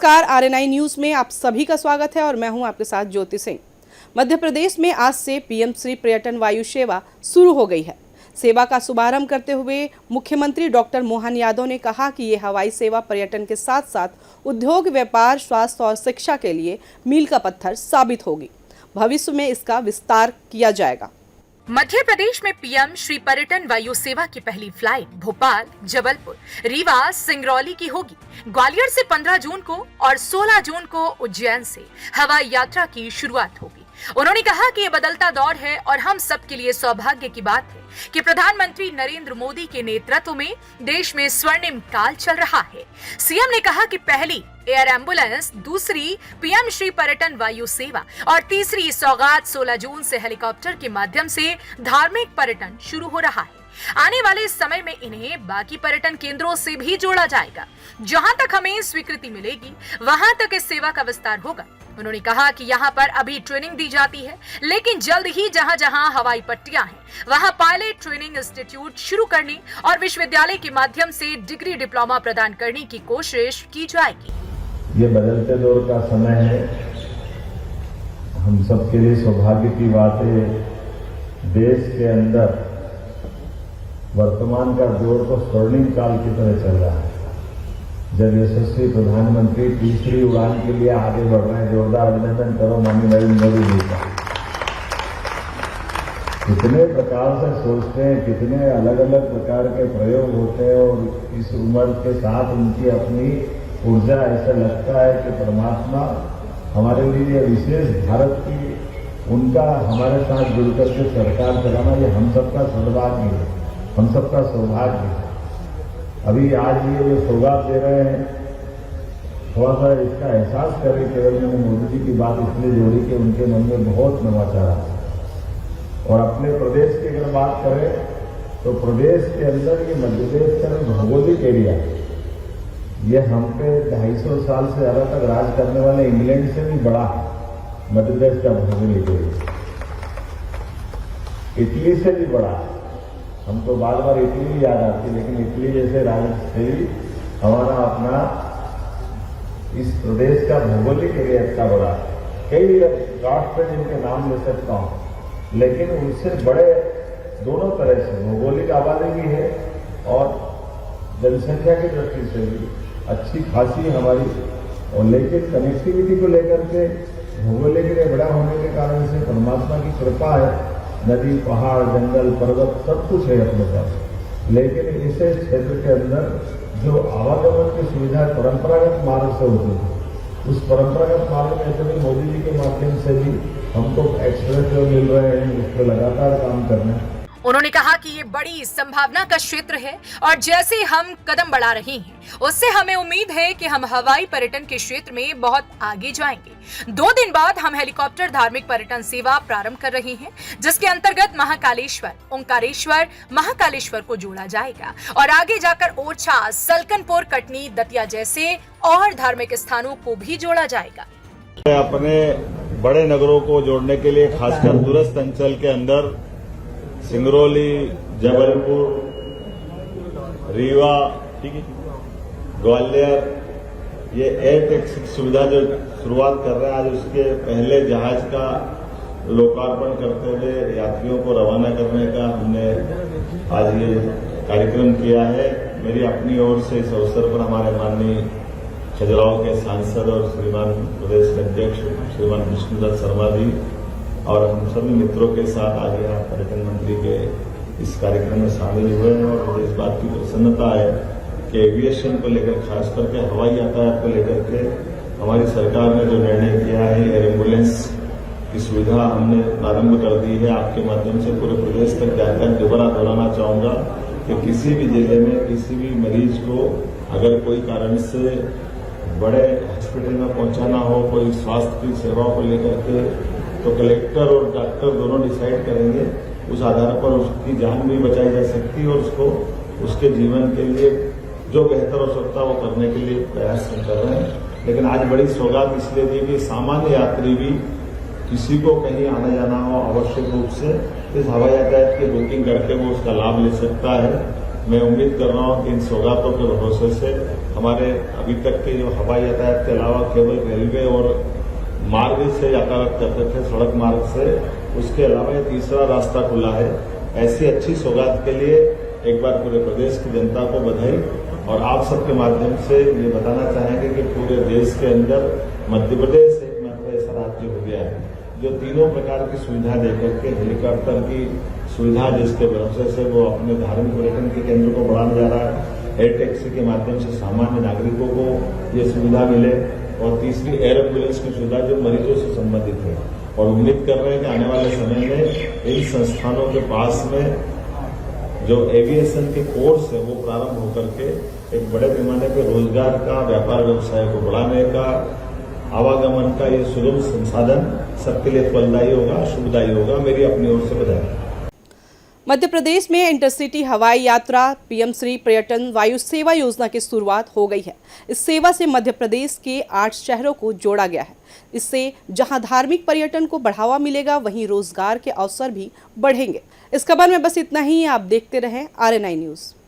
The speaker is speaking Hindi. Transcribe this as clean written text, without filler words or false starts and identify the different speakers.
Speaker 1: नमस्कार, आरएनआई न्यूज में आप सभी का स्वागत है और मैं हूं आपके साथ ज्योति सिंह। मध्य प्रदेश में आज से पीएम श्री पर्यटन वायु सेवा शुरू हो गई है। सेवा का शुभारंभ करते हुए मुख्यमंत्री डॉक्टर मोहन यादव ने कहा कि ये हवाई सेवा पर्यटन के साथ साथ उद्योग, व्यापार, स्वास्थ्य और शिक्षा के लिए मील का पत्थर साबित होगी। भविष्य में इसका विस्तार किया जाएगा।
Speaker 2: मध्य प्रदेश में पीएम श्री पर्यटन वायु सेवा की पहली फ्लाइट भोपाल, जबलपुर, रीवा, सिंगरौली की होगी। ग्वालियर से 15 जून को और 16 जून को उज्जैन से हवाई यात्रा की शुरुआत होगी। उन्होंने कहा कि ये बदलता दौर है और हम सब के लिए सौभाग्य की बात है कि प्रधानमंत्री नरेंद्र मोदी के नेतृत्व में देश में स्वर्णिम काल चल रहा है। सीएम ने कहा कि पहली एयर एम्बुलेंस, दूसरी पीएम श्री पर्यटन वायु सेवा और तीसरी सौगात 16 जून से हेलीकॉप्टर के माध्यम से धार्मिक पर्यटन शुरू हो रहा है। आने वाले समय में इन्हें बाकी पर्यटन केंद्रों से भी जोड़ा जाएगा। जहां तक हमें स्वीकृति मिलेगी वहां तक इस सेवा का विस्तार होगा। उन्होंने कहा कि यहां पर अभी ट्रेनिंग दी जाती है, लेकिन जल्द ही जहां जहां हवाई पट्टियां हैं वहां पायलट ट्रेनिंग इंस्टीट्यूट शुरू करने और विश्वविद्यालय के माध्यम से डिग्री डिप्लोमा प्रदान करने की कोशिश की जाएगी।
Speaker 3: ये बदलते दौर का समय है। हम सबके लिए सौभाग्य की बात है। देश के अंदर वर्तमान का दौर तो स्वर्णिम काल की तरह चल रहा है। जब यशस्वी प्रधानमंत्री तीसरी उड़ान के लिए आगे बढ़ रहे हैं, जोरदार अभिनंदन करो माननीय नरेंद्र मोदी जी का। कितने प्रकार से सोचते हैं, कितने अलग अलग प्रकार के प्रयोग होते हैं और इस उम्र के साथ उनकी अपनी ऊर्जा, ऐसा लगता है कि परमात्मा हमारे लिए विशेष भारत की उनका हमारे साथ जुड़कर के सरकार चलाना, ये हम सबका सौभाग्य है, हम सबका सौभाग्य है। अभी आज ये जो सौगात दे रहे हैं, थोड़ा सा इसका एहसास करें। केवल मैंने मोदी जी की बात इसलिए जोड़ी कि उनके मन में बहुत नवाचार है। और अपने प्रदेश की अगर बात करें तो प्रदेश के अंदर ये मध्य प्रदेश का भौगोलिक एरिया, ये हम पे 250 साल से ज्यादा तक राज करने वाले इंग्लैंड से भी बड़ा है। मध्य प्रदेश का भौगोलिक एरिया इटली से भी बड़ा है। हमको बार बार इटली याद आती है, लेकिन इटली जैसे राज्य से भी हमारा अपना इस प्रदेश का भौगोलिक एरिया इतना बड़ा है। कई राष्ट्र जिनके नाम ले सकता हूं, लेकिन उनसे बड़े दोनों तरह से भौगोलिक आबादी भी है और जनसंख्या की दृष्टि से भी अच्छी खासी हमारी। और लेकिन कनेक्टिविटी को लेकर के भौगोलिक एरिया बड़ा होने के कारण से परमात्मा की कृपा है। नदी, पहाड़, जंगल, पर्वत सब कुछ है अपने पास, लेकिन इसे क्षेत्र के अंदर जो आवागमन की सुविधा परंपरागत मार्ग से होती है, उस परंपरागत मार्ग में ऐसे मोदी जी के माध्यम से भी हमको एक्सप्रेस जो मिल रहे हैं, उस पर लगातार काम करना है।
Speaker 2: उन्होंने कहा कि ये बड़ी संभावना का क्षेत्र है और जैसे हम कदम बढ़ा रहे हैं उससे हमें उम्मीद है कि हम हवाई पर्यटन के क्षेत्र में बहुत आगे जाएंगे। 2 दिन बाद हम हेलीकॉप्टर धार्मिक पर्यटन सेवा प्रारंभ कर रहे हैं, जिसके अंतर्गत महाकालेश्वर, ओंकारेश्वर, महाकालेश्वर को जोड़ा जाएगा और आगे जाकर ओरछा, सलकनपुर, कटनी, दतिया जैसे और धार्मिक स्थानों को भी जोड़ा जाएगा।
Speaker 4: अपने बड़े नगरों को जोड़ने के लिए खासकर दूरस्थ अंचल के अंदर सिंगरौली, जबलपुर, रीवा, ग्वालियर, ये एयर टैक्सी सुविधा जो शुरुआत कर रहे हैं, आज उसके पहले जहाज का लोकार्पण करते हुए यात्रियों को रवाना करने का हमने आज ये कार्यक्रम किया है। मेरी अपनी ओर से इस अवसर पर हमारे माननीय खजुराहो के सांसद और श्रीमान प्रदेश अध्यक्ष श्रीमान विष्णुदत्त शर्मा जी और हम सभी मित्रों के साथ आज यहाँ पर्यटन मंत्री के इस कार्यक्रम में शामिल हुए हैं। और मुझे इस बात की प्रसन्नता है कि एविएशन को लेकर, खास करके हवाई यातायात को लेकर के हमारी सरकार ने जो निर्णय किया है, एयर एम्बुलेंस की सुविधा हमने प्रारंभ कर दी है। आपके माध्यम से पूरे प्रदेश तक जाकर दोबारा दोहराना चाहूंगा कि किसी भी जिले में किसी भी मरीज को अगर कोई कारण से बड़े हॉस्पिटल में पहुंचाना हो, कोई स्वास्थ्य की सेवाओं को लेकर के, तो कलेक्टर और डॉक्टर दोनों डिसाइड करेंगे। उस आधार पर उसकी जान भी बचाई जा सकती है और उसको उसके जीवन के लिए जो बेहतर हो सकता है वो करने के लिए प्रयास कर रहे हैं। लेकिन आज बड़ी सौगात इसलिए दी कि सामान्य यात्री भी, किसी को कहीं आना जाना हो, आवश्यक रूप से इस हवाई यातायात की बुकिंग करके वो उसका लाभ ले सकता है। मैं उम्मीद कर रहा हूं कि इन सौगातों के भरोसे से हमारे अभी तक के जो हवाई यातायात के अलावा केवल रेलवे और मार्ग से यातायात करते थे, सड़क मार्ग से, उसके अलावा ये तीसरा रास्ता खुला है। ऐसी अच्छी सौगात के लिए एक बार पूरे प्रदेश की जनता को बधाई, और आप सबके माध्यम से ये बताना चाहेंगे कि पूरे देश के अंदर मध्य प्रदेश एकमात्र ऐसा राज्य हो गया है जो तीनों प्रकार की सुविधा देकर के हेलीकॉप्टर की सुविधा जिसके भरोसे से वो अपने धार्मिक पर्यटन के केंद्र को बढ़ाने जा रहा है, एयर टैक्सी के माध्यम से सामान्य नागरिकों को ये सुविधा मिले, और तीसरी एयर एम्बुलेंस की सुविधा जो मरीजों से संबंधित है। और उम्मीद कर रहे हैं कि आने वाले समय में इन संस्थानों के पास में जो एविएशन के कोर्स है वो प्रारंभ होकर के एक बड़े पैमाने पर रोजगार का, व्यापार व्यवसाय को बढ़ाने का, आवागमन का ये सुगम संसाधन सबके लिए फलदायी होगा, शुभदायी होगा। मेरी अपनी ओर से बधाई।
Speaker 1: मध्य प्रदेश में इंटरसिटी हवाई यात्रा पीएम श्री पर्यटन वायु सेवा योजना की शुरुआत हो गई है। इस सेवा से मध्य प्रदेश के 8 शहरों को जोड़ा गया है। इससे जहां धार्मिक पर्यटन को बढ़ावा मिलेगा, वहीं रोजगार के अवसर भी बढ़ेंगे। इस खबर में बस इतना ही। आप देखते रहें RNI न्यूज़।